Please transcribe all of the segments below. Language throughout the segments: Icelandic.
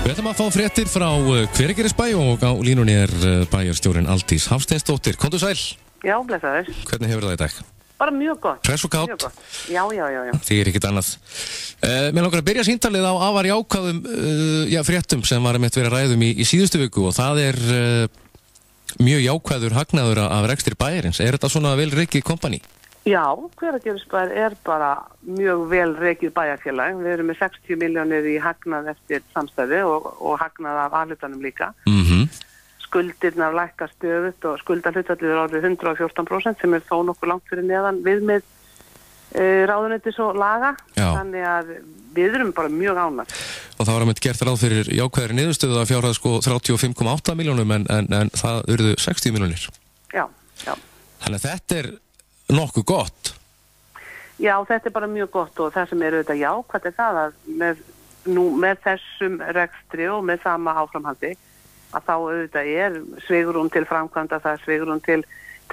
Við ætlum að fá fréttir frá Hveragerðisbæ og á línunni bæjarstjórinn Aldís Hafsteinsdóttir. Komdu sæl. Já, blessaður. Hvernig hefur það í dag? Bara mjög gott. Hress og kátt? Já. Því ekkert annað. Mér langar að byrja síntalið á afar jákvæðum fréttum sem var einmitt verið að ræðum í síðustu viku og það mjög jákvæður hagnaður af rekstri bæjarins. Þetta svona vel rekið kompani? Já, Hveragerðisbær bara mjög vel rekið bæjarfélag. Við erum með 60 milljónir í hagnað eftir samstæðu og hagnað af aðhlutanum líka. Skuldirnar lækka stöðut og skuldahlutfallið orðið 114% sem þó nokkuð langt fyrir neðan viðmið ráðuneytis og laga. Já. Þannig að við erum bara mjög ánægð. Og það var einmitt gert ráð fyrir jákvæðri niðurstöðu að fjárhæð 35,8 milljónum en það urðu 60 milljónir. Já. Þannig að þetta nokkuð gott. Já, þetta bara mjög gott og það sem auðvitað jákvætt það að með þessum rekstri og með sama áframhaldi að þá auðvitað svigrúm til framkvæmda, það svigrúm til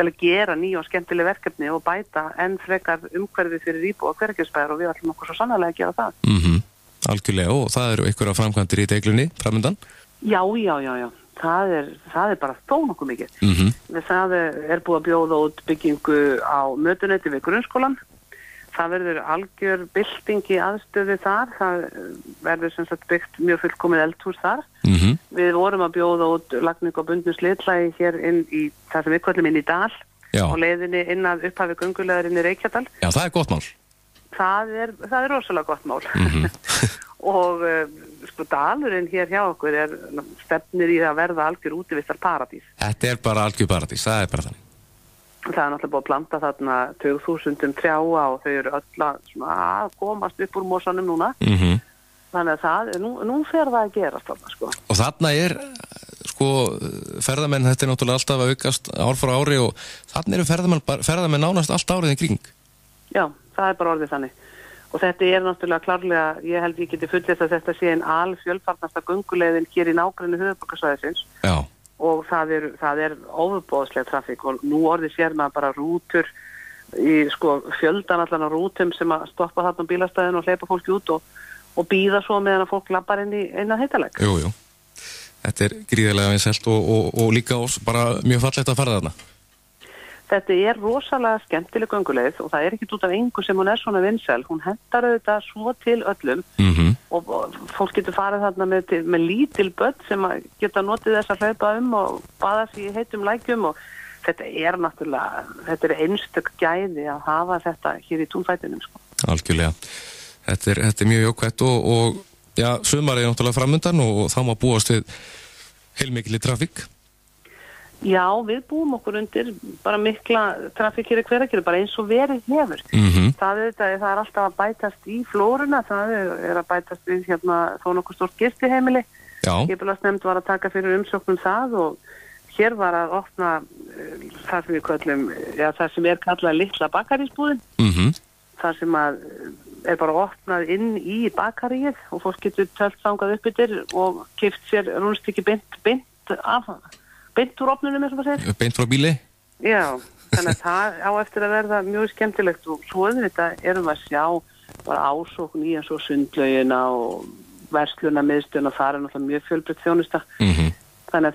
að gera ný og skemmtileg verkefni og bæta enn frekar umhverfi fyrir íbúa Hveragerðisbæjar og við ætlum okkur svo sannarlega að gera það. Algjörlega, og það eru einhverja framkvæmdir í deiglunni framundan? Já. Það bara þó nokkuð mikið. Það búið að bjóða út byggingu á mötuneyti við grunnskólan. Það verður algjör bylting í aðstöðu þar. Það verður sem sagt byggt mjög fullkomið eldhús þar. Við vorum að bjóða út lagning á bundnu slitlagi hér inn í það sem við köllum inn í Dal. Já. Og leiðinni inn að upphafi göngulegar inn í Reykjadal. Já, það gott mál. Það er rosalega gott mál. Og Dalurinn hér hjá okkur stefnir í að verða algjör útivistar paradís. Þetta bara algjör paradís, það bara þannig. Það náttúrulega búið að planta þarna 2000 trjá og þau eru öll að komast upp úr mosanum núna. Þannig að nú fer það að gerast þarna, sko. Og þarna ferðamenn, þetta náttúrulega alltaf að aukast ár frá ári og þarna eru ferðamenn nánast allt árið í kring. Já, það bara orðið þannig. Og þetta náttúrulega klárlega, ég held ég geti fullist að þetta sé alfjölfarnasta gönguleiðin hér í nágrenni höfuðborgarsvæðisins. Já. Og það ofboðsleg trafík og nú orðið sér maður bara rútur í fjöldan allan á rútum sem að stoppa þarna á bílastæðinu og hleypa fólki út og bíða svo meðan að fólk lappar inn að heitaleg. Jú. Þetta gríðarlega vinsælt og líka bara mjög fallegt að fara þarna. Þetta rosalega skemmtileg gönguleið og það ekki út af engu sem hún svona vinsæl. Hún hentar auðvitað svo til öllum og fólk getur farið þarna með lítil börn sem geta notið þess að hlaupa og baða sig í heitum lækjum og þetta náttúrulega, þetta einstök gæði að hafa þetta hér í túnfætinum. Algjörlega. Þetta mjög jákvætt og sumarið náttúrulega framundan og þá má búast við heilmikilli trafík. Já, við búum okkur undir bara mikla trafík hér í Hveragerði, bara eins og verið hefur. Það alltaf að bætast í flóruna, það að bætast við þó nokkuð stórt gistiheimili. Skipulagsnefnd var að taka fyrir umsóknum það og hér var að opna það sem við köllum, það sem kallað litla bakarísbúðin. Það sem bara opnað inn í bakaríið og fólk getur tölt þangað upp yfir og keypt sér rúnstykki beint úr opnunum, eins og maður segir. Beint frá bíli? Já, þannig að það á eftir að verða mjög skemmtilegt og svo þetta erum við að sjá bara ásókn í eins og sundlaugina og verslunarmiðstöðina, það náttúrulega mjög fjölbreytt þjónusta. Þannig að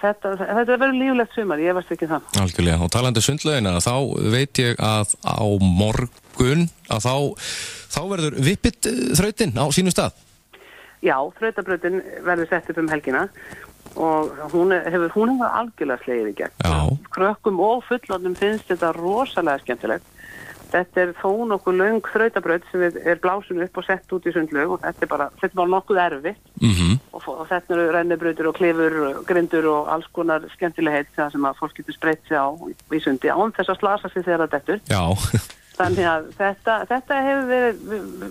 þetta verður líflegt sumar, ég veist ekki það. Algjörlega, og talandi sundlaugina, þá veit ég að á morgun að þá verður vippit þrautin á sínum stað. Já, þrautabrautin verður sett upp helgina og hún hefur algjörlega slegið í gegn. Krökkum og fullorðnum finnst þetta rosalega skemmtilegt. Þetta þó nokkuð löng þrautabraut sem blásin upp og sett út í sundlaug og þetta var nokkuð erfitt og þetta eru rennibrautir og klifur, grindur og alls konar skemmtilegheit sem að fólk getur spreytt sig á í sundi án þess að slasa sig þegar það dettur. Já. Þannig að þetta hefur verið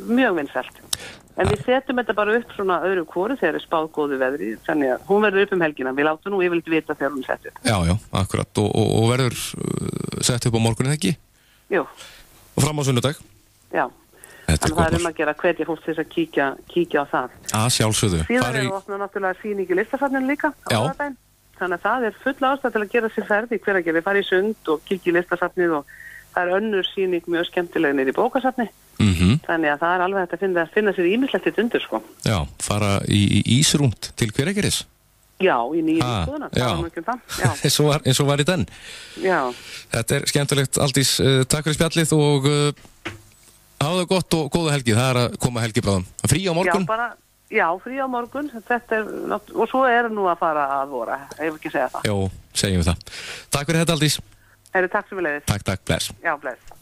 mjög vinsælt. En við setjum þetta bara upp svona öðru hvoru þegar spáð góðu veðri, þannig að hún verður upp helgina. Við látum nú yfirleitt vita þegar hún sett upp. Já, akkurat. Og verður sett upp á morgunin, ekki? Jú. Og fram á sunnudag? Já. Þannig að það að gera hvetja fólk til þess að kíkja á það. Sjálfsögðu. Síðan við opnum náttúrulega sýningu listasafninu líka á þaðdæn. Þannig að það full ástæða til að gera sér ferð í Hveragerði, fara í sund og kíkja í listasafnið og það önnur sýning mjög skemmtileg niður í bókasafni. Þannig að það er alveg hægt að finna sér ýmislegt eitt undir, sko. Já, fara í ísrúnd til Hveragerðis. Já, í nýjum skoðuna, það var mjög það. Já. eins og var í den. Já. Þetta er skemmtilegt, Aldís. Takk fyrir spjallið og hafa það gott og góða helgi. Það er að koma helgi bráðum. Frí á morgun? Já, frí á morgun. Og svo er nú að fara að vora, ef ekki segja það. Jó, segjum við það. Takk fyrir þetta, Aldís. Takk sem við leiðis. Takk, bless. Já, bless.